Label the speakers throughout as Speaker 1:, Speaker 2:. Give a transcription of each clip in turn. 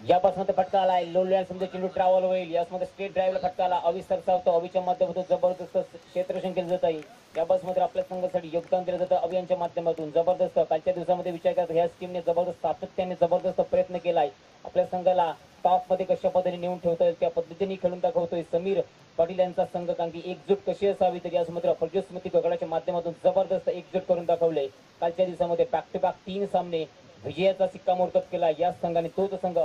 Speaker 1: यापासून फटका आलाय लोल्यान समजा चेंडू ट्रॅव्हल होईल यामध्ये स्ट्रेट ड्राईव्हला फटका आला अविसर सावतो अविच्या माध्यमातून जबरदस्त क्षेत्ररक्षण केलं जात आहे या बसमध्ये आपल्या संघासाठी योगदान दिलं जातं अभियानच्या माध्यमातून जबरदस्त कालच्या दिवसामध्ये विचार करता ह्या टीमने जबरदस्त सातत्याने जबरदस्त प्रयत्न केलाय आपल्या संघाला टॉप मध्ये कशा पद्धतीने नेऊन ठेवता येईल त्या पद्धतीने खेळून दाखवतोय समीर पाटील यांचा संघ कारण की एकजूट कशी असावी तर यासमध्ये प्रज्योत स्मृती गगडाच्या माध्यमातून जबरदस्त एकजूट करून दाखवले कालच्या दिवसामध्ये बॅक टू बॅक 3 सामने विजयाचा शिक्कामोर्तब केला या संघाने तोच संघ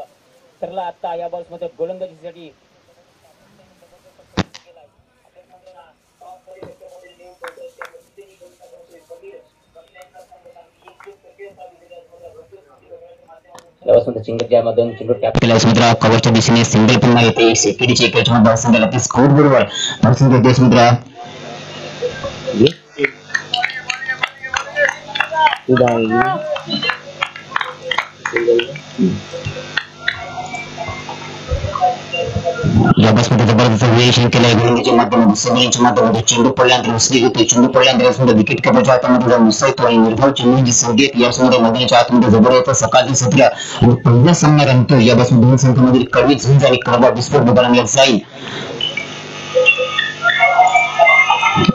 Speaker 1: ठरला आता या बॉल्समध्ये गोलंदाजीसाठी कव्हरच्या दिशेने सिंगल पुन्हा येते सेकंडची एकेच्या बॉल्सला ती स्कोर बरोबर बॉल्समध्ये देशमुद्रा या बसमध्ये जबरदस्त व्हेरिएशन केलंय गोलंदाजीच्या माध्यमातून समीरच्या माध्यमातून चेंडू पडल्यानंतर उसळी घेतोय चेंडू पडल्यानंतर विकेट किपरच्या हातामध्ये जाऊन उसळतो आणि निर्धाव चेंडू जी संगीत यामध्ये मैदानाच्या आतमध्ये जबरदस्त सकाळची सत्र आणि पहिला सामना रंगतो या बसमध्ये दोन संघांमधील कडवी झुंज आणि कडवा विस्फोट बघायला जाईल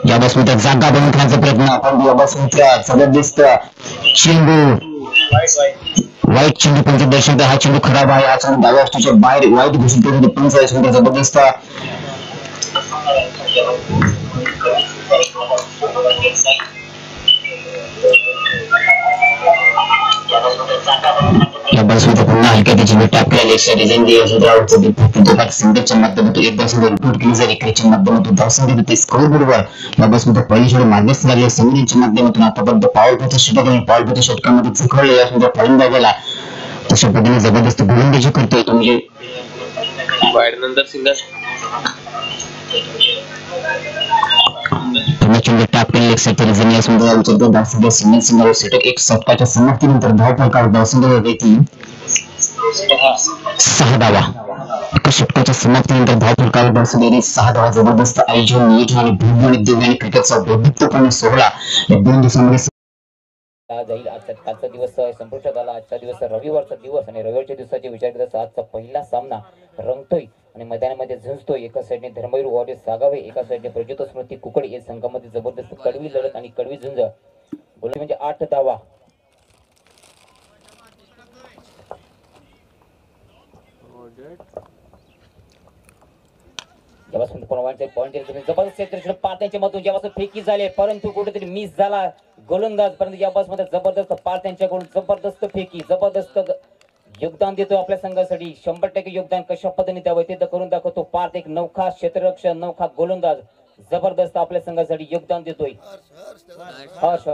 Speaker 1: या बसमध्ये जागा बनवण्याचा प्रयत्न पण या बसमध्ये जबरदस्त चेंडू वाईट चेंडू पंच दर्शक हा चेंडू खराब आहे हा चेंडू डाव्या अष्टीच्या बाहेर वाईट घोषित करून पंच आहे जबरदस्त या बॉल्समध्ये पुन्हा हलक्या चेंडू टाकलेला लेफ्ट साईड सिंगलच्या माध्यमातून एक बॉल्समध्ये रिपोर्ट केली जाईल इकडेच्या माध्यमातून धावसंख्या देते स्कोर बरोबर या बॉल्समध्ये पहिली चेंडू मागेच लागले समीरच्या माध्यमातून आतापर्यंत पॉवरफुलच्या षटक आणि पॉवरफुलच्या षटकामध्ये चुकवले यामध्ये फलंदाजाला तशा पद्धतीने जबरदस्त गोलंदाजी करतोय तो म्हणजे
Speaker 2: नंतर सिंगल
Speaker 1: चेंडू टाकले लेफ्ट साईडच्या जमीन यासमध्ये उचलतो धावसंख्या सिंगल षटक एक षटकाच्या समाप्तीनंतर धाव फलकावर धावसंख्या देते 6 धावा एका षटकाच्या समाप्तीनंतर धाव फलकावर धावसंख्या 6 धावा जबरदस्त आयोजन नियोजन आणि भूमी आणि दिव्य आणि क्रिकेटचा बौद्धिकपणे सोहळा या 2 दिवसांमध्ये जाईल आजचा दिवस संपुष्टात आला आजचा दिवस रविवारचा दिवस आणि रविवारच्या दिवसाचे विचार करता आजचा पहिला सामना रंगतोय आणि मैदानामध्ये झुंजतोय एका साईडने धर्मवीर वॉरियर सागावे एका साईडने प्रज्योत स्मृती कुकड या संघामध्ये जबरदस्त कडवी लढत आणि कडवी झुंज बोलले म्हणजे 8 धावा जबरदस्त पात्यांच्या मधून जेव्हा फेकी झाले परंतु कुठेतरी मिस झाला गोलंदाज परंतु या बॉल्समध्ये जबरदस्त पात्यांच्याकडून जबरदस्त फेकी जबरदस्त योगदान देतो आपल्या संघासाठी 100% योगदान कशा पद्धतीने द्यावं ते करून दाखवतो पार्थ एक नौखा क्षेत्ररक्षण नौखा गोलंदाज जबरदस्त आपल्या संघासाठी योगदान देतोय हर्ष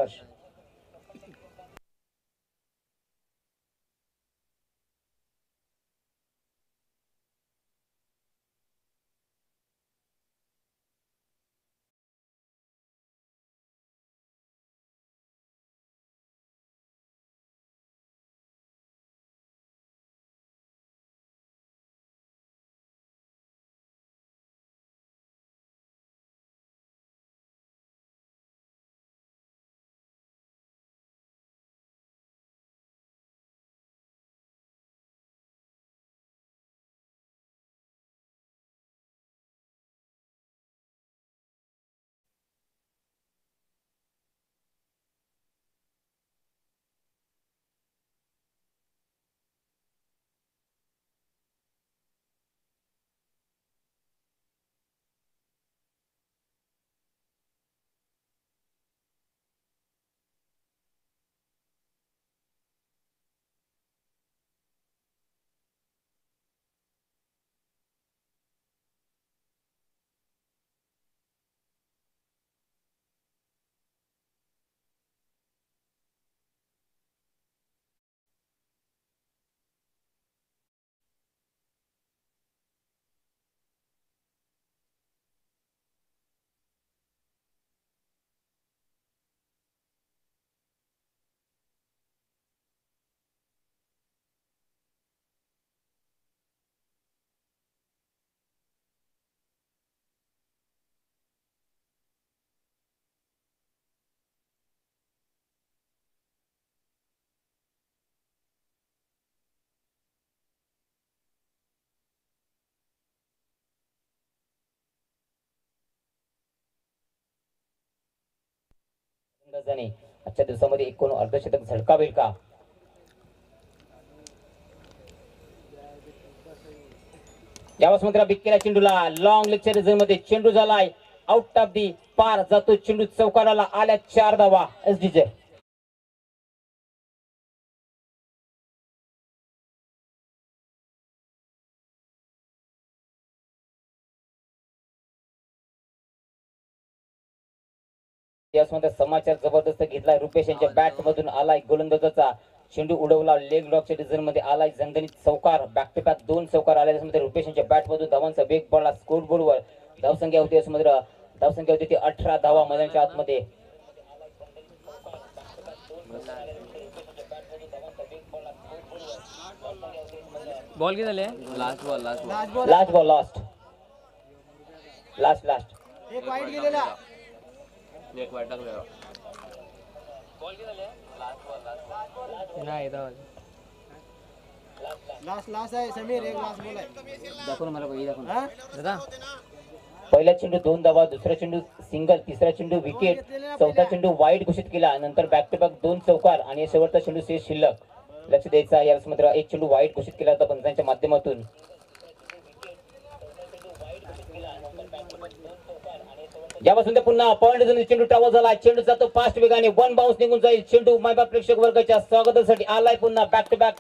Speaker 1: गजाने आजच्या दिवसामध्ये एकूण अर्धशतक झळकावेल का? यावेळेस मात्र बिग केला चेंडूला लॉंग लेगच्या रिझन मध्ये चेंडू झालाय आउट ऑफ दी पार जातो चेंडू चौकाराला आल्या 4 धावा एसडीजे. यामध्ये समाचार जबरदस्त घेतलाय रुपेश यांच्या बॅट मधून आलाय गोलंदाजाचा चेंडू उडवला लेग ड्रॉपच्या डिझाइन मध्ये आलाय झणझणीत चौकार बॅक टू बॅक 2 चौकार आले. त्यामध्ये रुपेश यांच्या बॅट मधून धावांचा वेग पडला स्कोर बोर्डवर धावसंख्या होती यामध्ये धावसंख्या होती ती 18 धावा मैदानाच्या आतमध्ये.
Speaker 3: बॉल किती झाले?
Speaker 1: लास्ट
Speaker 4: एक वाईट गेलेला
Speaker 2: एक वाईट टाकलेला.
Speaker 3: नाही
Speaker 4: लास्ट आहे समीर एक लास्ट बोल आहे
Speaker 1: दाखव मला पहिली दाखव.
Speaker 4: हा?
Speaker 3: दादा
Speaker 1: पहिला चेंडू 2 धावा दुसरा चेंडू सिंगल तिसरा चेंडू विकेट चौथा चेंडू वाईड घोषित केला नंतर बॅक टू बॅक 2 चौकार आणि शेवटचा चेंडू शेष शिल्लक. लक्ष द्यायचा यावेळेस मात्र एक चेंडू वाईड घोषित केला होता पंचांच्या माध्यमातून. यापासून ते पुन्हा पॉइंट झोन चेंडू ट्रॅव्हल झाला चेंडू जातो फास्ट वेगाने 1 बाउन्स निघून जाईल चेंडू मायबा प्रेक्षक वर्गाच्या स्वागतासाठी आलाय पुन्हा बॅक टू बॅक.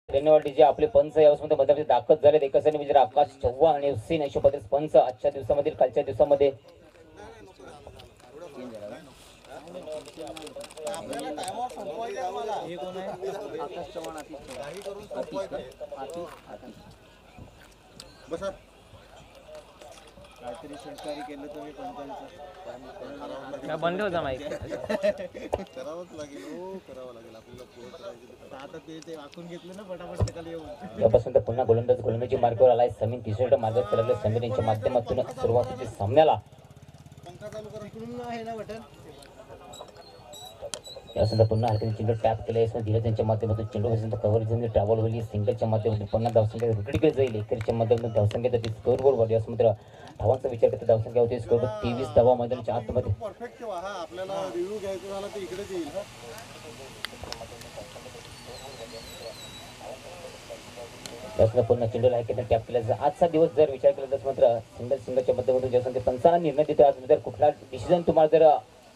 Speaker 1: धन्यवाद डीजे. आपले पंच यावेळेस मध्ये दाखल झाले एकासाठी म्हणजे आकाश चव्हाण आणि हुसेन अशा पद्धतीचे पंच आजच्या दिवसामधील कालच्या दिवसामध्ये
Speaker 4: काहीतरी सरकारी केलं तुम्ही पंचायतचं
Speaker 3: बंद होता माहिती
Speaker 4: करावंच लागेल हो करावं लागेल आपल्याला पुढे करायचं. आता ते आखून घेतलं ना पटापट खाली येऊन
Speaker 1: यापासून पुन्हा गोलंदाजी मार्गावर आलाय समीर तिसऱ्या मार्गात सरकले समीर यांच्या माध्यमातून सुरुवातीच्या सामन्याला
Speaker 4: पंखा चालू कर इकडून आहे ना बटन
Speaker 1: यासंदर्भात पुन्हा हलक्याने चेंडू टॅप केला यासंदर्भात धीरज यांच्या माध्यमातून चेंडू पर्यंत कव्हर झोन ट्रॅव्हल होईल सिंगलच्या माध्यमातून पुन्हा धावसंख्या विकेटकडे जाईल एकेरीच्या माध्यमातून धावसंख्या स्कोर बोर्डवर यासंदर्भात धावांचा विचार करता धावसंख्या होती स्कोर 23 धावा मैदानाच्या आतमध्ये.
Speaker 4: परफेक्ट ठेवा हा आपल्याला रिव्ह्यू घ्यायचा झाला तर इकडेच येईल हा.
Speaker 1: यासंदर्भात पुन्हा चेंडू हलक्याने टॅप केला आजचा दिवस जर विचार केला तर मात्र सिंगलच्या माध्यमातून ज्यासाठी पंचांना निर्णय देतो आज जर कुठला डिसिजन तुम्हाला जर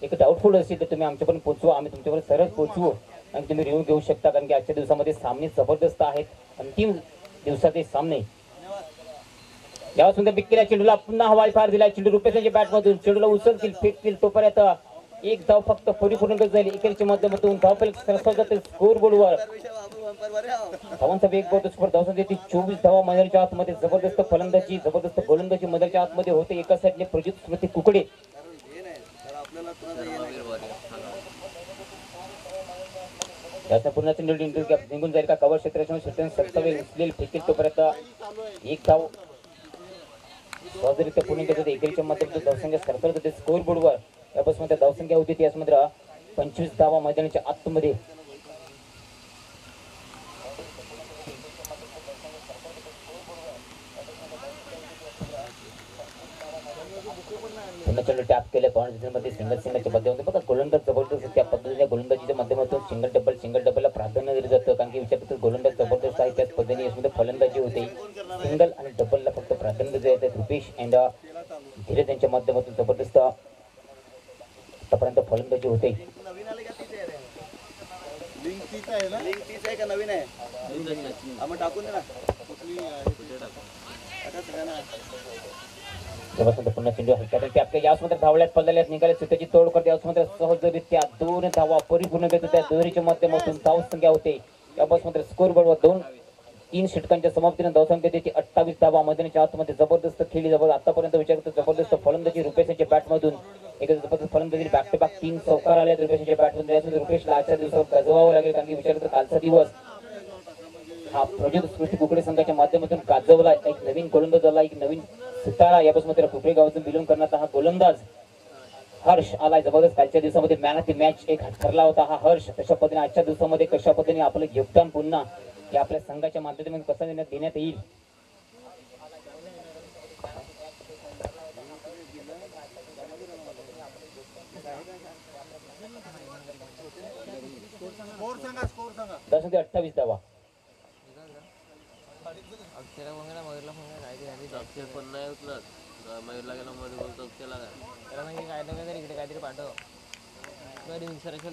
Speaker 1: एक डाऊटफुल असेल तर तुम्ही आमच्यापर्यंत पोहोचवा आम्ही तुमच्यापर्यंत सहज पोहोचवू आणि तुम्ही रिव्ह्यू घेऊ शकता कारण की आजच्या दिवसामध्ये सामने जबरदस्त आहेत अंतिम दिवसाचे सामने. यावर सुंदर बिग केल्या चेंडूला पुन्हा हवाई फार दिला चेंडू रुपेशच्या बॅट मधून चेंडूला उचलतील फेकतील तोपर्यंत एक धाव फक्त परिपूर्ण जाईल एकेरीच्या माध्यमातून धावफलक सरसव जातील स्कोर बोर्डवर धावांचा वेग बहुत स्कोर धावसंख्या 24 धावा मैदानाच्या आतमध्ये जबरदस्त फलंदाजी जबरदस्त गोलंदाजी मैदानाच्या आतमध्ये होते एका साईडने प्रजित स्मृती कुकडे याचा पुन्हा चेंडू निघून जाईल का कव्हर क्षेत्राच्या सरसवेल फेकील तोपर्यंत एक धाव सहजरित्या पूर्ण घेत होते एकेरीच्या माध्यमातून धावसंख्या सरसवत होते स्कोर बोर्डवर यापासून धावसंख्या होती यामध्ये 25 धावा मैदानाच्या आतमध्ये. पुन्हा चेंडू टॅप केले मध्ये सिंगलच्या माध्यमातून बघा गोलंदाज जबरदस्त त्या पद्धतीने गोलंदाजीच्या माध्यमातून सिंगल डबलला प्राधान्य दिलं जातं कारण की विचार करतो गोलंदाज जबरदस्त आहे त्याच पद्धतीने यामध्ये फलंदाजी होते सिंगल आणि डबलला फक्त प्राधान्य देत आहेत रुपेश अँड धीरज यांच्या माध्यमातून जबरदस्त आतापर्यंत फलंदाजी होते.
Speaker 4: लिंक तीच आहे ना लिंक तीच आहे का नवीन आहे आम्ही टाकून दे ना कुठली
Speaker 1: पुन्हा चेंडू हलक्यात टॅप यासमध्ये धावल्यात पडलेल्यात निघाले त्याची तोड करते यासमध्ये सहजरित्या 2 धावा परिपूर्ण घेतो त्या दोरीच्या माध्यमातून धाव संख्या होते यापासून स्कोर बोर्डवर 3 षटकांच्या समाप्तीने धावसंख्या त्याची 28 धावा. मैदानाच्या आतमध्ये जबरदस्त खेळली. आतापर्यंत विचार करतो जबरदस्त फलंदाजी रुपेश यांच्या बॅटमधून. एक जबरदस्त फलंदाजी बॅक टू बॅक 3 चौकार आले रुपेश यांच्या बॅटमधून. त्यासाठी रुपेशला आजच्या दिवसावर गाजवावं लागेल, कारण की विचार करतो कालचा दिवस हा प्रोजेक्ट सृष्टी कुकडे संघाच्या माध्यमातून गाजवला. एक नवीन गोलंदाज आला, एक नवीन सितारा यापासून मात्र कुकडे गावातून बिलोंग करण्यात हा गोलंदाज हर्ष आलाय. जबरदस्त कालच्या दिवसामध्ये मॅन ऑफ द मॅच एक ठरला होता हा हर्ष. तशा पद्धतीने आजच्या दिवसामध्ये कशा पद्धतीने आपलं योगदान पुन्हा हे आपल्या संघाच्या माध्यमातून कसं देण्यात येईल. दशमध्ये 28 धावा.
Speaker 2: अक्षर पण नाही उचलत. मयूरला गेला मध्ये बोलतो अक्षरला काय
Speaker 3: त्याला म्हणजे काय तर इकडे काहीतरी पाठव.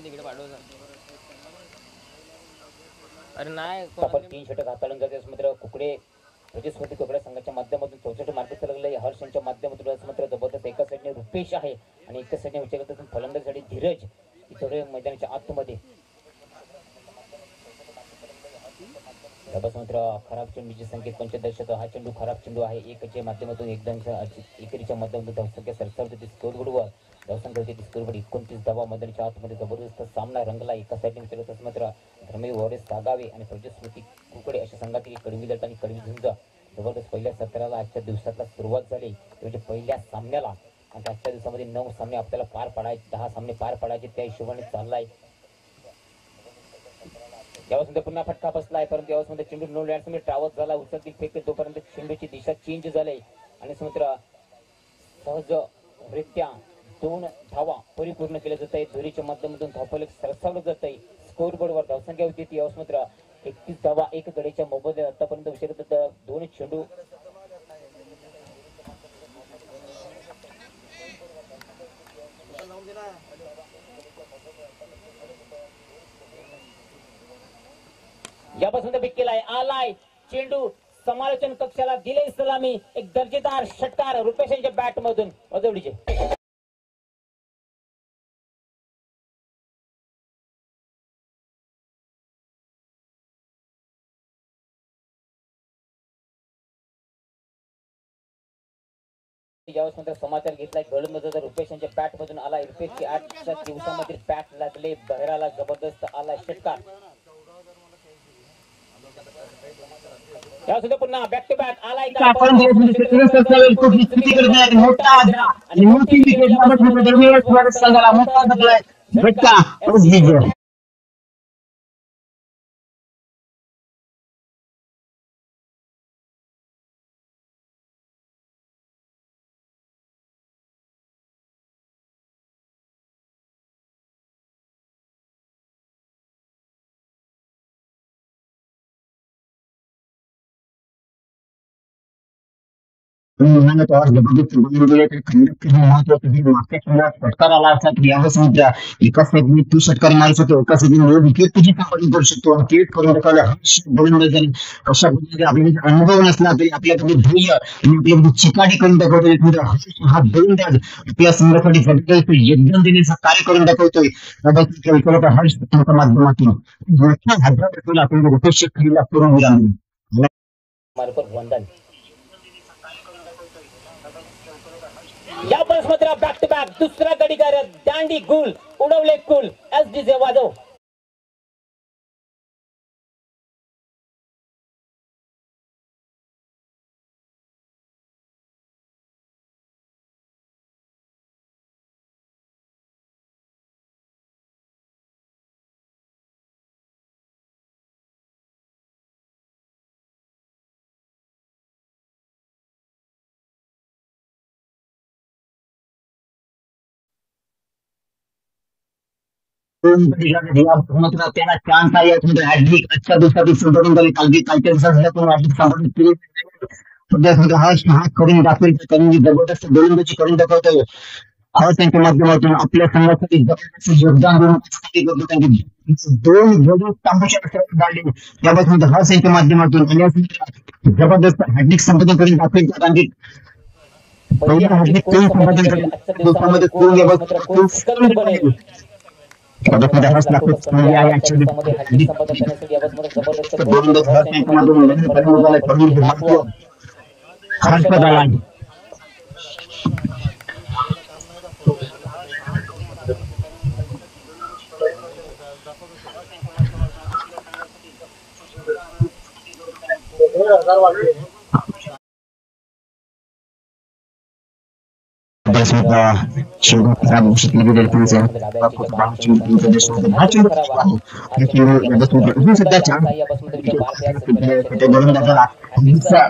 Speaker 3: तिकडे पाठवता. अरे नाही
Speaker 1: आपण 3 षटक हाताळून जाते मात्र कुकडे प्रजेस्वती कुकडे संघाच्या माध्यमातून 64 मार्केट लागले. हर्ष यांच्या माध्यमातून मात्र जबरदस्त एका साईडने रुपेश आहे आणि एका साईडने विचार करतो फलंदाजीसाठी धीरज इथे मैदानाच्या आतमध्ये. मात्र खराब चेंडूची संख्येत 75. हा चेंडू खराब चेंडू आहे. एकच्या माध्यमातून एकेरीच्या माध्यमातून धावसंख्या सरसावते स्कोर बोर्डवर. धावसंख्या होती स्कोर बोर्ड 29 धावा. मैदानाच्या आतमध्ये जबरदस्त सामना रंगला. एका साईडने विचारत असं मात्र धर्मवीर वडे सागावे आणि प्रजेस्मृती कुकडे अशा संघातील कडवी लढत आणि कडवी झुंज जबरदस्त पहिल्या सत्राला आजच्या दिवसातला सुरुवात झाली. म्हणजे पहिल्या सामन्याला आणि आजच्या दिवसामध्ये 9 सामने आपल्याला पार पाडायचे, 10 सामने पार पाडायचे त्या हिशोबाने चाललाय. यावेळेस पुन्हा फटका बसलाय, परंतु यावेळेस चेंडू नो लँड्समध्ये ट्रॅव्हल्स झाला. उचलतील फेकते तोपर्यंत चेंडूची दिशा चेंज झाली आणि समुद्र सहजरित्या 2 धावा परिपूर्ण केल्या जात आहे. धुरीच्या माध्यमातून धावफलक सरसावलं जात आहे. स्कोर बोर्डवर धावसंख्या होती ती यावेळेस मात्र 31 धावा. 1 गड्याच्या मोबदल्यात आतापर्यंत विचार करतात 2 चेंडू यापासून पिक केलाय. आलाय चेंडू समालोचन कक्षाला दिले सलामी. एक दर्जेदार षटकार रुपेश यांच्या बॅट मधून वजवडीचे. यावेळेस मात्र समाचार घेतलाय गोलंदाज रुपेश यांच्या बॅट मधून आलाय. रुपेशची 8 दिवसामध्ये बॅट लागले बहराला. जबरदस्त आलाय षटकार. यासुद्धा पुन्हा बॅक टू बॅक आलाय.
Speaker 5: षटकार आला असता तर यावेळेस मित्र एका साईडने तू षटकार मारू शकतो, एका साईडने विकेट तुझी कंपनी करू शकतो आणि क्रिएट करून दाखवलं. गोलंदाजाने कशा पद्धतीने आपल्याकडे अनुभव नसला तरी आपल्याकडे ध्येय आणि आपल्याकडे चिकाटी करून दाखवतो. हा गोलंदाज आपल्या संघासाठी योगदान देण्याचं कार्य करून दाखवतोय. हर्ष माध्यमातून मोठ्या हातात आपण अपेक्षित करून
Speaker 1: वंदन या बस मात्र बॅक टू बॅक दुसरा गडीगार दांडी गुल उडवले कुल एसडीजे वाजव.
Speaker 5: त्याला चान्स आहे आजच्या दिवसातील संपादन झाले. कालच्या दिवसात हा करून दाखवतो. जबरदस्त गोलंदाजी करून दाखवतोय. हर्ष यांच्या माध्यमातून आपल्या संघासाठी जबरदस्त योगदान देऊन 2 गडी तांबूच्या काढले. त्यापासून हर्ष यांच्या माध्यमातून जबरदस्त हॅट्रिक संपादन करून दाखवतात. आणि पहिल्या हॅट्रिक 3 संपादन पदकमध्ये हर्ष लागतो संधी आहे आजच्या
Speaker 1: दिवसामध्ये हॅट्रिक संपादन करण्यासाठी या बसमध्ये जबरदस्त गोल
Speaker 5: गोलंदाज
Speaker 1: केले.
Speaker 5: हर्ष यांच्यामधून नवीन परिणाम झालाय. करून महत्व हर्ष झाला. शेवट खराब होऊ शकले गेले त्यांचे सध्या छान गोलंदाजाला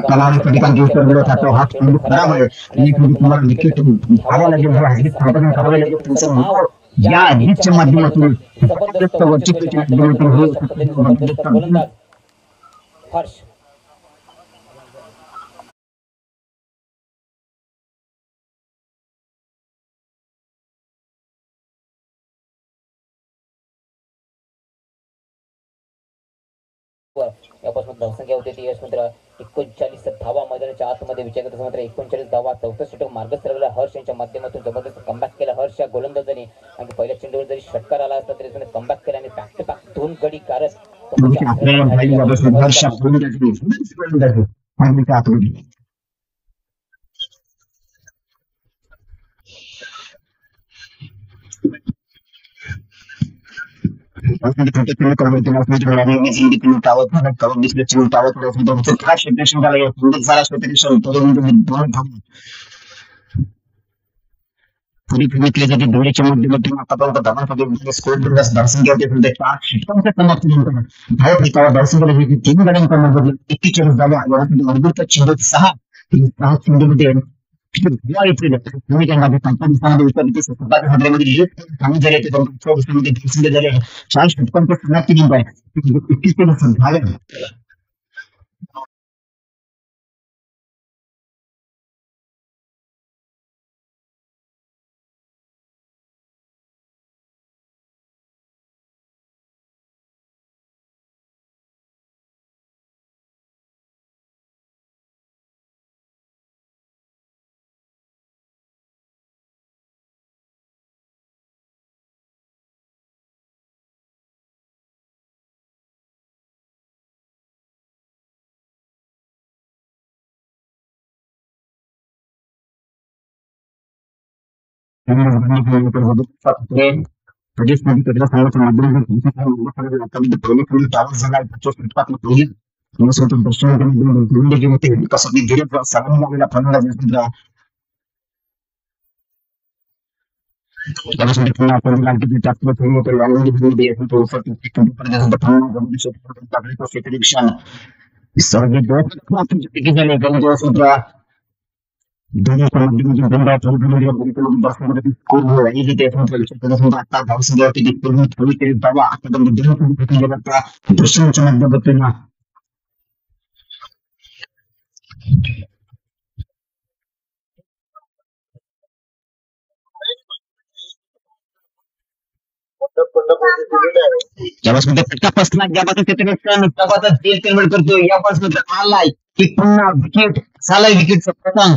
Speaker 5: कलावसाठी पण दिवस मिळत होता. हा चेंडू खराब आहे आणि तुम्हाला विकेट धावा लागेल करावं लागेल तुमचं नाव या लीगच्या माध्यमातून
Speaker 1: जबरदस्त
Speaker 5: वरची माध्यमातून
Speaker 1: गोलंदाज हर्ष यापासून धावसंख्या होती ती यशवंतराव 39 धावा मैदानाच्या आतमध्ये विचार करत मात्र 39 धावा 64 षटक मार्गस्थ ठरवला. हर्ष यांच्या माध्यमातून जबरदस्त कमबॅक केला हर्ष या गोलंदाजाने. आणि पहिल्या चेंडूवर जरी षटकार आला असता तरी त्याने कमबॅक केला आणि बॅक टू बॅक 2 गडी करत
Speaker 5: डोळ्याच्या माध्यमातून आतापर्यंत धावांमध्ये स्कोर धावसंख्या होते 4 षटकांच्या समाप्तीनंतर धाव फलकावर धावसंख्या 3 गड्यांचा नंबर 41 धावा यामध्ये अडुसष्ट चेंडू 6 चेंडूमध्ये चार षटकांच्या समाप्तीनंतर 21 धावा दोन्हीच्या माध्यमातून गंभीर आता धावसंख्यावरती थोडी तरी धावा आतापर्यंत दर्शनाच्या माध्यमातून ज्यापासून फटका फसला ज्यापासून जेल पेमेंट करतो यापासून आलाय की पुन्हा विकेट झालाय विकेटचा प्रथम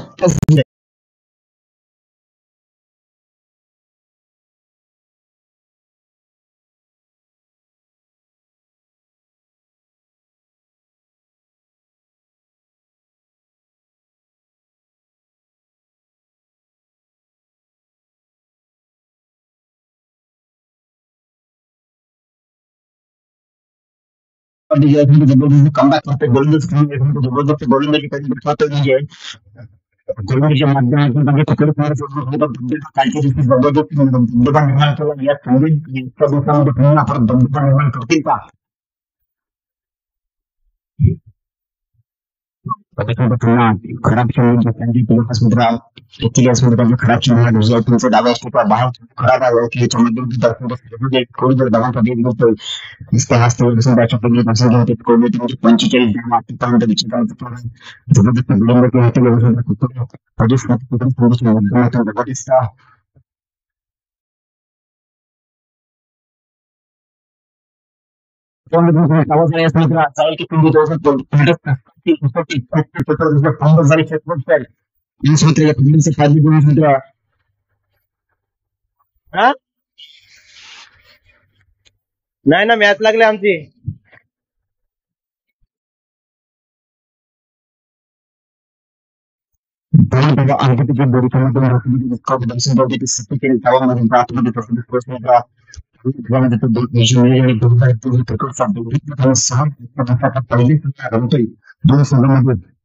Speaker 5: कमबॅक करते जबरदस्त गोलंदाजी म्हणजे गोलंदाजीच्या माध्यमातून कालच्या दिवशी जबरदस्त धबधबा निर्माण केला या दिवसामध्ये पुन्हा परत धबधबा निर्माण करतील का खराब खेळ खराब खेळ डाव्या बाहेर खराब आहे याच्या मध्ये कोणीतरी धावांचा भेद घेतोय नुसत्या हस्ते पहिले 45 जबरदस्त
Speaker 6: नाही ना मॅच लागली आमची.
Speaker 5: दोन बघा अंगठीच्या बोरीच्यामध्ये दर्शन करते की सत्य केले गावामध्ये आतमध्ये तसं प्रश्न का गावामध्ये दोन देशामध्ये आणि दोन भारतीय प्रकट साधले आणि सहा पहिले रमतोय दोन संघामध्ये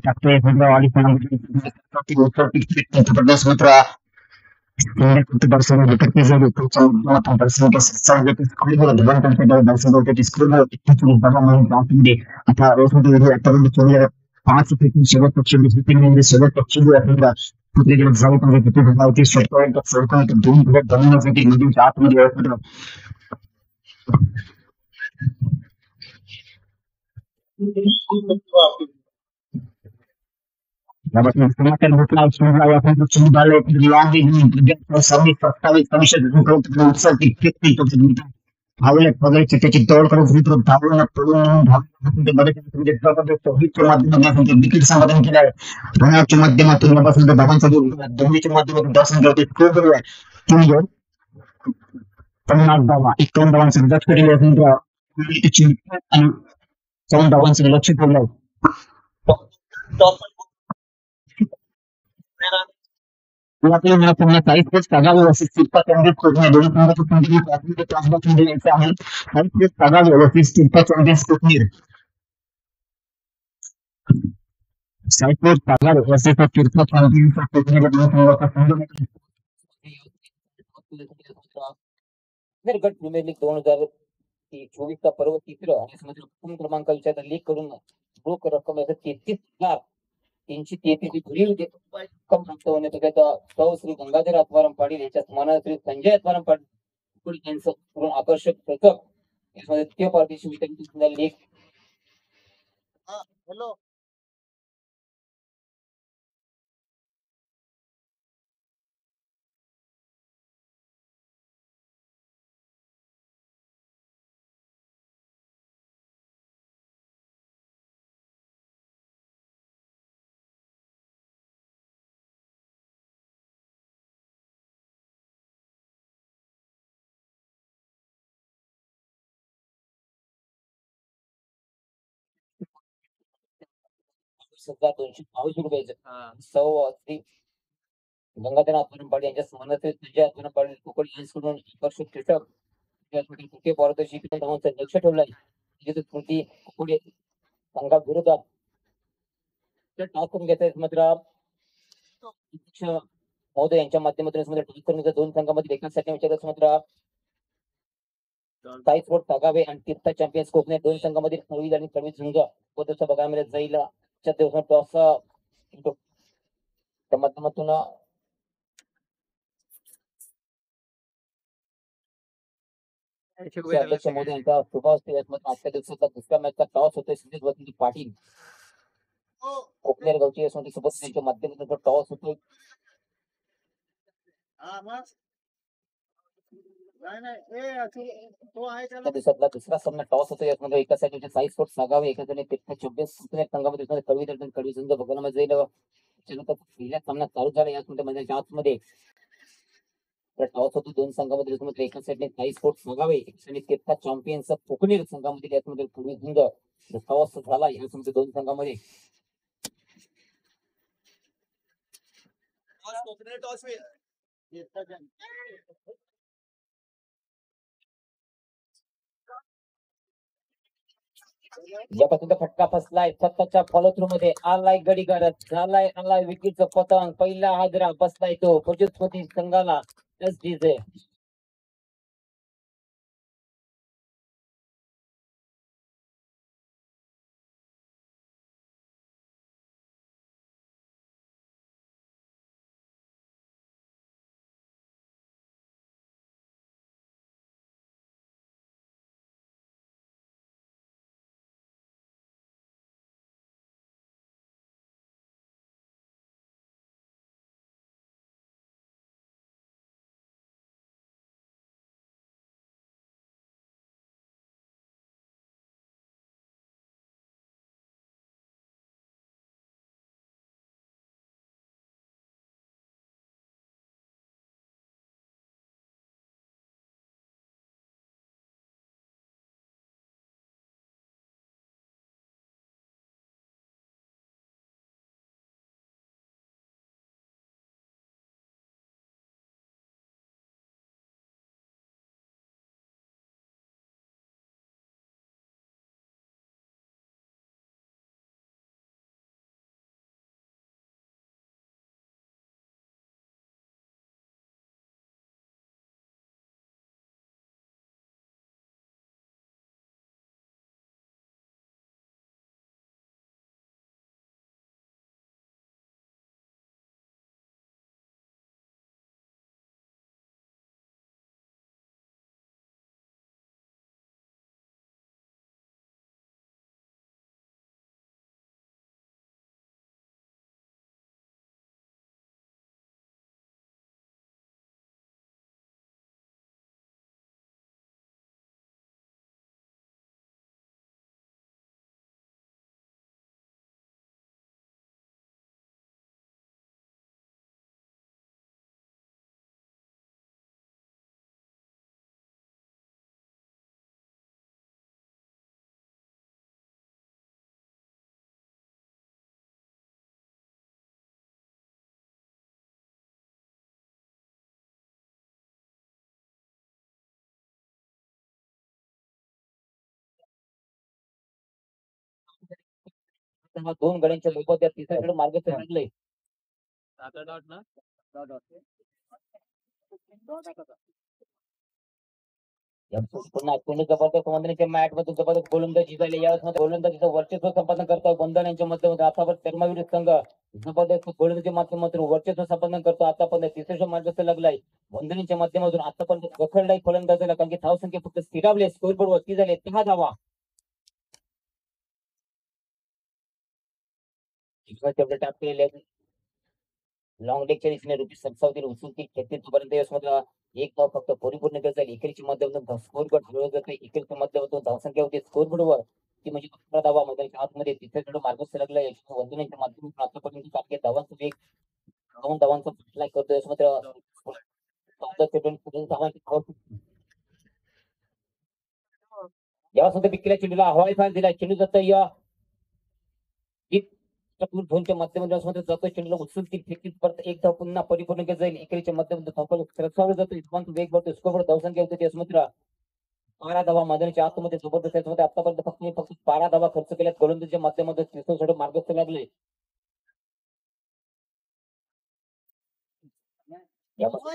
Speaker 5: टाकतोय आणि प्रदेश मित्र दर्शन विकत झाले दर्शन दर्शन आता रोज पाच पैकी शेवट पक्ष शेवट पक्ष जाऊ किती सरकार दोन बनवण्यासाठी नदीच्या आतमध्ये धावले बघायचे त्याची दौड करत विरोध धावून पळून विकेट समाधान केलं आहे रनाच्या माध्यमातून धावांचा दोन्हीच्या माध्यमातून दर्शन करते तो बरोबर आहे 50 धावा 51 धावांचं लक्ष केलेलं आणि 14 धावांचं लक्ष ठेवलं पुन्हा काही स्पेस काढावे व्यवस्थित तिरपा केंद्रित करून दोन संघाचं संघटन तासभर द्यायचं आहे काही स्पेस काढावे व्यवस्थित तिरपा केंद्रित कोथमीर साईडवर काढावे व्यवस्थित तिरपा केंद्रित कोथमीर दोन संघाचा संघटन
Speaker 1: गट प्रीमियर लीग 2024 पर्व तिसरं आणि समजा प्रथम क्रमांकाच्या लीग कडून रोख रक्कम 33,333 भरीव रक्कम प्राप्त होण्यात सौ श्री गंगाधर आत्माराम पाटील यांच्या स्मरणार्थ श्री संजय आत्माराम पाटील यांचं आकर्षक पथक यामध्ये द्वितीय पारितोषिक लीग
Speaker 4: हॅलो
Speaker 1: ₹222
Speaker 2: हा
Speaker 1: सौ श्री गंगाधर आत्माराम पाटील यांच्या स्मरणार्थ संजय आत्माराम पाटील कोकण यांच्याकडून आकर्षक कीटक तृतीय पारितोषिक धावांचं लक्ष ठेवलं आहे स्मृती कोकण संघाविरोधात टॉस करून घेत आहेत मात्र महोदय यांच्या माध्यमातून टॉस करून दोन संघामध्ये एकासाठी विचारत मात्र साई स्पोर्ट सागावे आणि तीर्थ चॅम्पियन्स कोकणे दोन संघामध्ये नवी आणि सर्विस संघ बघायला मिळत जाईल च्या दिवसात टॉस त्या माध्यमातून अध्यक्ष मोदी यांचा शुभास्ते आजच्या दिवसाचा दुसऱ्या मॅचचा टॉस होतोय संदेश वसंत पाटील कोकणेर गावची यशवंती सोबत त्यांच्या माध्यमातून टॉस होतोय त्या दिवसातला दुसरा सामना टॉस होतो यामध्ये एका साईडचे साई स्पोर्ट सागावे एका जणी 26 संघामध्ये कळवी दर्शन कळवी संघ बघायला जाईल त्यानंतर पहिला सामना चालू झाला यामध्ये म्हणजे आतमध्ये टॉस होतो दोन संघामध्ये एका साईडने साई स्पोर्ट सागावे आणि तीर्थ चॅम्पियन्स कोकणेर संघामध्ये यामध्ये कळवी संघ टॉस झाला यामध्ये दोन संघामध्ये यापासून फटका फसलाय स्वतःच्या फॉलो थ्रू मध्ये आलाय गडी करत आलाय विकेटचं पतंग पहिला हादरा बसलाय तो फौजस्पती संघाला असताना 2 गड्यांच्या सोबत या तिसऱ्या चेंडू मार्ग लागले.
Speaker 2: आता डॉट ना
Speaker 1: पुन्हा अत्यंत जबरदस्त वंदनेच्या मॅट मधून जबरदस्त गोलंदाजी झाली. यावेळेस मध्ये गोलंदाजीचं वर्चस्व संपादन करतो बंधन यांच्या मध्यमध्ये. आतापर्यंत धर्मवीर संघ जबरदस्त गोलंदाजी माध्यमातून वर्चस्व संपादन करतो. आतापर्यंत तिसऱ्या मार्गस्थ लागलाय बंधनांच्या माध्यमातून. आतापर्यंत गखरडाई फलंदाजाला कारण की धावसंख्या फक्त स्थिरावली. स्कोर बोर्ड वरती झाले 10 धावा. तेवढे टॅप केलेले आहेत. लॉंग लेगच्या दिशेने रुपीस 27 उचलती 33 पर्यंत यामध्ये एक धाव फक्त परिपूर्ण करता येईल. इकडच्या माध्यमातून स्कोर बोर्ड हलवलं जातं. इकडच्या माध्यमातून धावसंख्या होती स्कोर बोर्डवर ती म्हणजे 11 धावा मैदानाच्या आतमध्ये तिथे थोडं मार्गस्थ लागला. याच्या वंदनाच्या माध्यमातून आतापर्यंत टार्गे धावांचा वेग 52 धावांचा फ्लाय करतो. याच्यामध्ये 14 सेकंड पर्यंत धावांची धाव यासाठी विकेला चेंडूला हवाई फायर दिला. चेंडू जातं या झोनच्या माध्यमातून जातो. चेंडूला उचलतील फेकतील परत एक धाव पुन्हा परिपूर्ण केलं जाईल. इकडच्या माध्यमातून धावपळ सरसावलं जातो. वेग बढ़तो. स्कोर धावसंख्या होते त्यासमुद्रा 12 धावा मैदानाच्या आतमध्ये जबरदस्त त्याच्यामध्ये आतापर्यंत फक्त 12 धावा खर्च केल्यात गोलंदाजीच्या माध्यमातून. तिसरं मार्गस्थ लागले.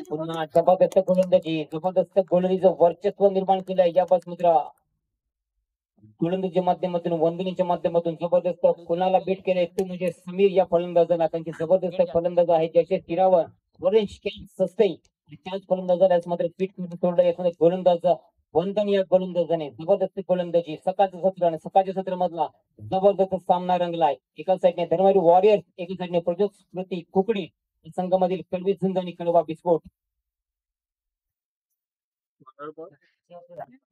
Speaker 1: पुन्हा जबरदस्त गोलंदाजीचं वर्चस्व निर्माण केलंय या बस मित्रा. गोलंदाजीच्या माध्यमातून वंदनीच्या माध्यमातून जबरदस्त कोणाला बीट केलंय ते म्हणजे समीर या फलंदाजाला. कारण की जबरदस्त फलंदाज आहे ज्याच्या तीरावर ऑरेंज कॅप असते. त्याच फलंदाजाला यामध्ये बीट करून सोडलं. यामध्ये गोलंदाज वंदन या गोलंदाजाने जबरदस्त गोलंदाजी सकाळच्या सत्र आणि सकाळच्या सत्रामधला जबरदस्त सामना रंगलाय. एका साईडने धर्मवीर वॉरियर्स एका साईडने प्रज्योत स्मृती कुकडी संघामधील कळवी झुंज आणि कळवा बिस्फोट.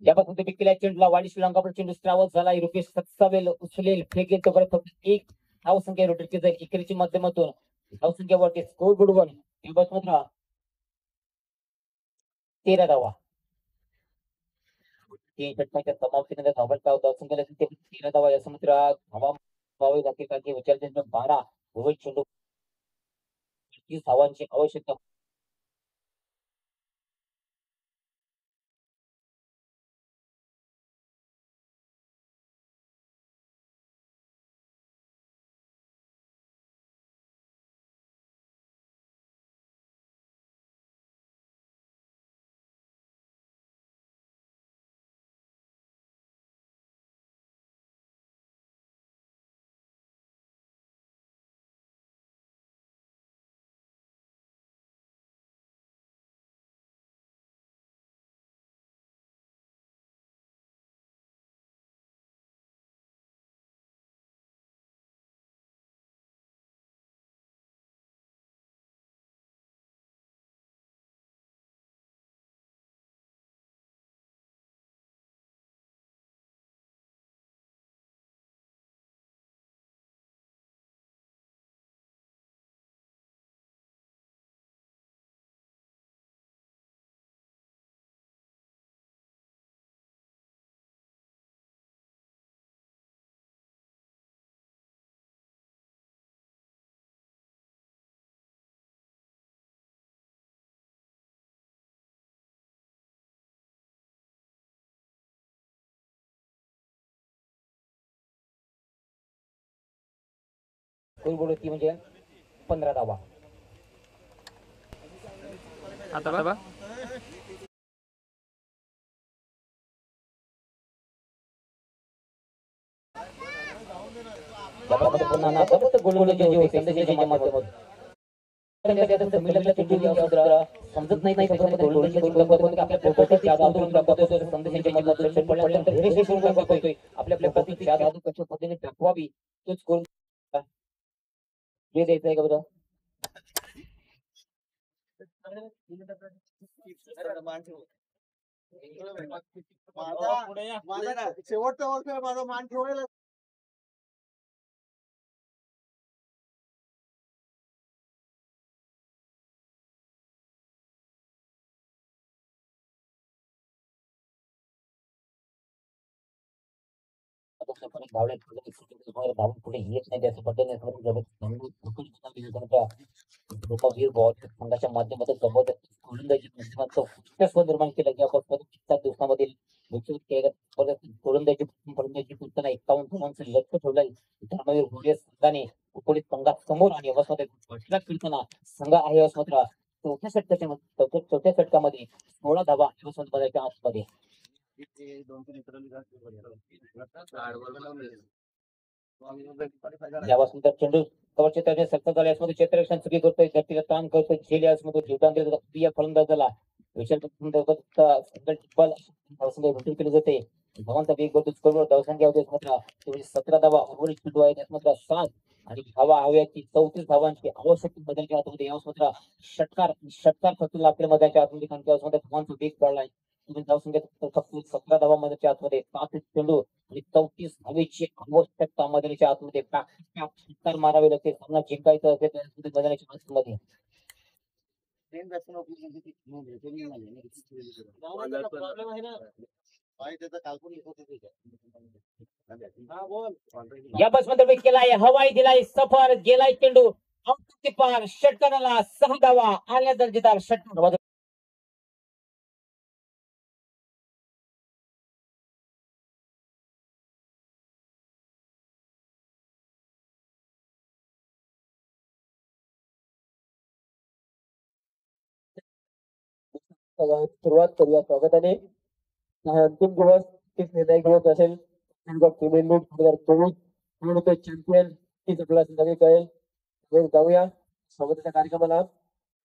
Speaker 1: यापासून ते विकेल्या चेंडूला वाडी श्रीलंका चेंडू ट्रॅव्हल्स झाला. रुपये 27 उचलेल फेकेल तोपर्यंत फक्त एक धावसंख्या रोटेट जाईल. इकडच्या माध्यमातून धावसंख्यावरती स्कोर बोर्ड वर मात्र 13 धावा. 3 षटकांच्या समाप्तीनंतर धावसंख्या 13 धावा. या समुद्र धावा व्हावे लागते कारण की विचार 12 रोहित चेंडू 30 धावांची आवश्यकता. स्कोर बोर्ड ती म्हणजे 15 धावा.
Speaker 3: आता बघा
Speaker 1: त्याप्रमाणे पुन्हा जबरदस्त गोलंदाजी होती संदेशाच्या माध्यमातून. समजत नाही आपल्या प्रती जादू कशा पद्धतीने दाखवावी तोच कोण जे द्यायचंय का बरं.
Speaker 4: शेवटचा वर्ष माझा मान ठेवायला
Speaker 1: धावले धावून पुढे येत नाही त्याचं पद्धतीने बॉल संघाच्या माध्यमातून जबरदस्त गोलंदाजी निर्माण केलं या बसमध्ये दिवसामधील गोलंदाजी करताना 51 धावांचं लक्ष्य ठेवलंय धर्मवीर घोडे संघाने उकोलीत संघात समोर आणि यवसमध्ये खेळताना संघ आहे यवसमात्र चौथ्या षटकामध्ये 16 धावा यवसमात्राच्या आतमध्ये यापासून चेंडू कवरचे त्याने सत्ता झाले यामध्ये क्षेत्ररक्षण चुकी करतोय धरतीला ताण करतोय झेल यामध्ये जीवदान देत प्रिय फलंदाजाला विशाल भेटून केले जाते धावांचा वेग बदलून स्कोरवर धावसंख्या होते मात्र 17 धावा उर्वरित चेंडू आहेत मात्र 7 आणि धावा हव्याची 34 धावांची आवश्यक बदलच्या आतमध्ये यावेळेस मात्र षटकार फक्त आपल्या मधाच्या आतमध्ये कारण की यावेळेस धावांचा वेग वाढलाय तुम्ही धावसंख्या फक्त 17 धावा मधाच्या आतमध्ये 7 चेंडू आणि 34 धावेची आवश्यकता मैदानाच्या आतमध्ये षटकार मारावे लागते सामना जिंकायचा असेल तर मैदानाच्या आतमध्ये या बस मध्ये केलाय हवाई दिलाय सफर गेलाय चेंडू पार षटकाराला 6 धावा आल्या दर्जेदार षटकार सुरुवात करूया स्वागताने अंतिम दिवस तीच निर्णायक दिवस असेल प्रीमियर लीग 2024 चॅम्पियन तीच आपल्याला संध्याकाळी कळेल जाऊया स्वागताच्या कार्यक्रमाला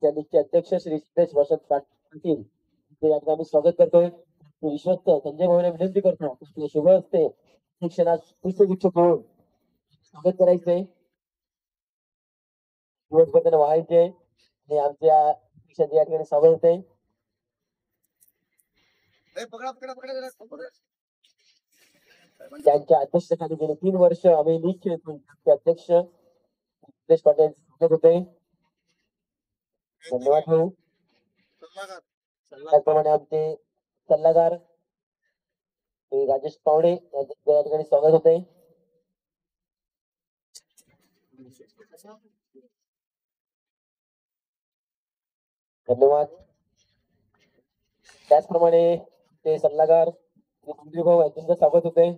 Speaker 1: त्या लीगचे अध्यक्ष श्री सिद्धेश वसंत पाटील ते या ठिकाणी स्वागत करतोय विश्वस्त संजय भाऊने विनंती करतो आपले शुभ असते शिक्षणात पुष्पगुच्छ करून स्वागत करायचंय दिवसभर व्हायचे आणि आमच्या शिक्षणाचे या ठिकाणी स्वागत होते त्यांच्या अध्यक्षतेखाली गेले 3 वर्ष आम्ही लीग खेळतो ते अध्यक्ष सिद्धेश पाटील सांगत होते धन्यवाद भाऊ त्याचप्रमाणे आमचे सल्लागार राजेश पावडे यांचे या ठिकाणी स्वागत होते धन्यवाद त्याचप्रमाणे ते सल्लागार भाऊ यांचं स्वागत होते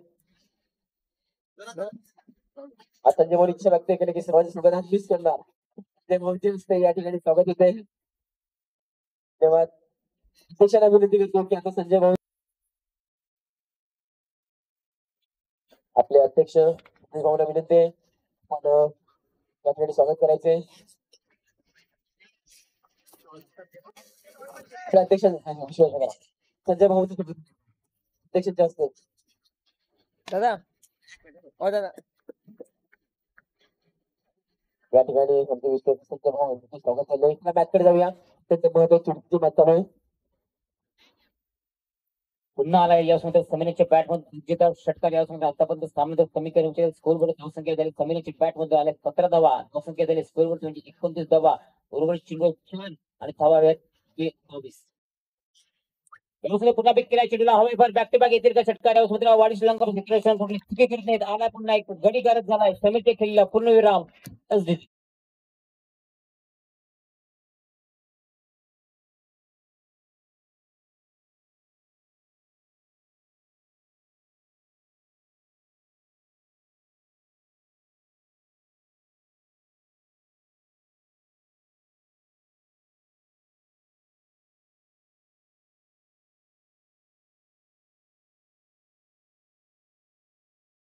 Speaker 1: आता जे मला इच्छा व्यक्त केली की सर्वांचे स्वागत मिस करणार ते भाऊचे या ठिकाणी स्वागत होते धन्यवाद अध्यक्षांना विनंती करतो की आता संजय भाऊ आपले अध्यक्ष भाऊना विनंती आहे या ठिकाणी स्वागत करायचे अध्यक्ष संजय भाऊ अध्यक्ष जास्त
Speaker 3: दादा ओ दादा
Speaker 1: या ठिकाणी संजय भाऊ स्वागत झाले मॅच कडे जाऊया त्याचं महत्वाची चुटकीची मॅच चालू आहे पुन्हा आला यामध्ये समिनीच्या बॅट मध्ये षटकार यामध्ये आतापर्यंत सामने कमी करून स्कोर वर धावसंख्या झाली समिनीच्या बॅट मध्ये आल्या 17 धावा धावसंख्या झाली स्कोर वर 29 धावा उर्वरित चेंडू 4 आणि धावा आहेत 22 पुन्हा बेक केला चेंडूला हवेभर बॅक टू बॅक येतील का षटकार यामध्ये वाडी श्रीलंका विश्लेषण कुठली चुकी करत नाहीत आला पुन्हा एक गडी करत झालाय समिती खेळला पूर्णविराम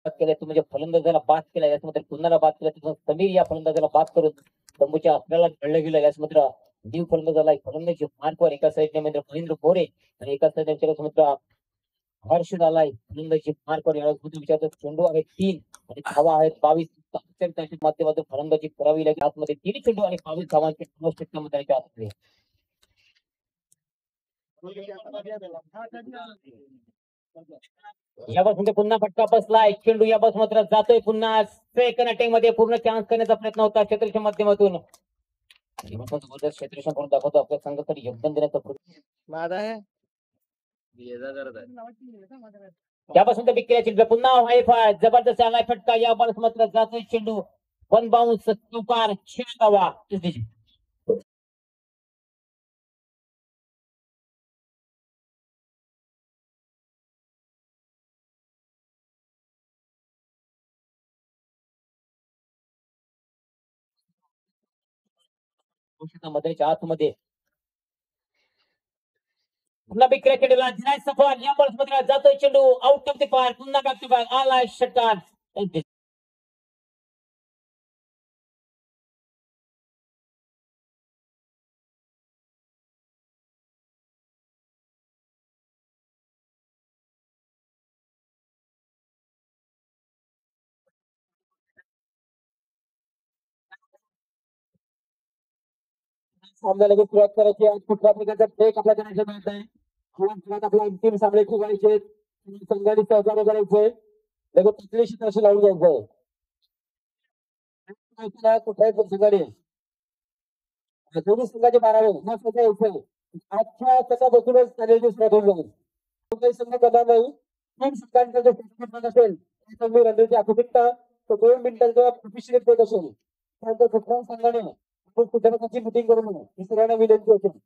Speaker 1: केलं म्हणजे फलंदाजाला बाद केला यामध्ये पुन्हा बाद केला समीर या फलंदाजाला बाद करून तंबूच्या आपल्याला घडलं गेलं यामध्ये न्यू फलंदाजाला फलंदाजी मार्कवर एका साईडने महेंद्र गोरे आणि एका साईडने समुद्र हर्षद आलाय फलंदाजी मार्कवर यावेळेस विचारतो चेंडू आहेत 3 आणि धावा आहेत 22 माध्यमातून फलंदाजी करावी लागेल आतमध्ये 3 चेंडू आणि 22 धावांची आवश्यकता आतमध्ये या बस मध्ये पुन्हा फटका बसलाय चेंडू या बस मात्र जातोय पुन्हा सेकंड अटॅक मध्ये पूर्ण चान्स करण्याचा प्रयत्न होता क्षेत्राच्या माध्यमातून क्षेत्ररक्षण करून दाखवतो आपल्या संघासाठी योगदान देण्याचा
Speaker 3: माझा आहे
Speaker 2: ये जा करत आहे
Speaker 1: त्यापासून तर विक्रिया चेंडू पुन्हा हायफाय जबरदस्त आलाय फटका या बॉल मात्र जातोय चेंडू वन बाउन्स तुकार शेकावा मध्येच्या आतमध्ये पुन्हा विक्रिया चेंडूला जिनाय सफर या बॉल मात्र जातोय चेंडू आउट ऑफ द पार पुन्हा बॅक टू बॅक आलाय षटकार सामन्याला लगेच सुरुवात करायची आहे कुठल्या प्रकारचा ब्रेक आपल्याला करायचा मिळत आहे खेळात आपला अंतिम सामने खेळायचे संघाने सहकार्य करायचे लगेच तिथले क्षेत्र लावून घ्यायचंय कुठल्याही संघाने दोन्ही संघाचे 12 या संघ यायचंय आजच्या तसा बसूनच चालेल सुरुवात होऊन जाईल कोणताही संघ करणार नाही तीन संघांचा जो प्रतिस्पर्धा असेल त्या संघ रणनीती आकुतिकता तो 2 मिनिटांचा प्रतिष्ठित देत असेल त्यानंतर कुठल्याही संघाने आपण कुठल्या प्रकारची मिटिंग करू नये ही सगळ्यांना विनंती असेल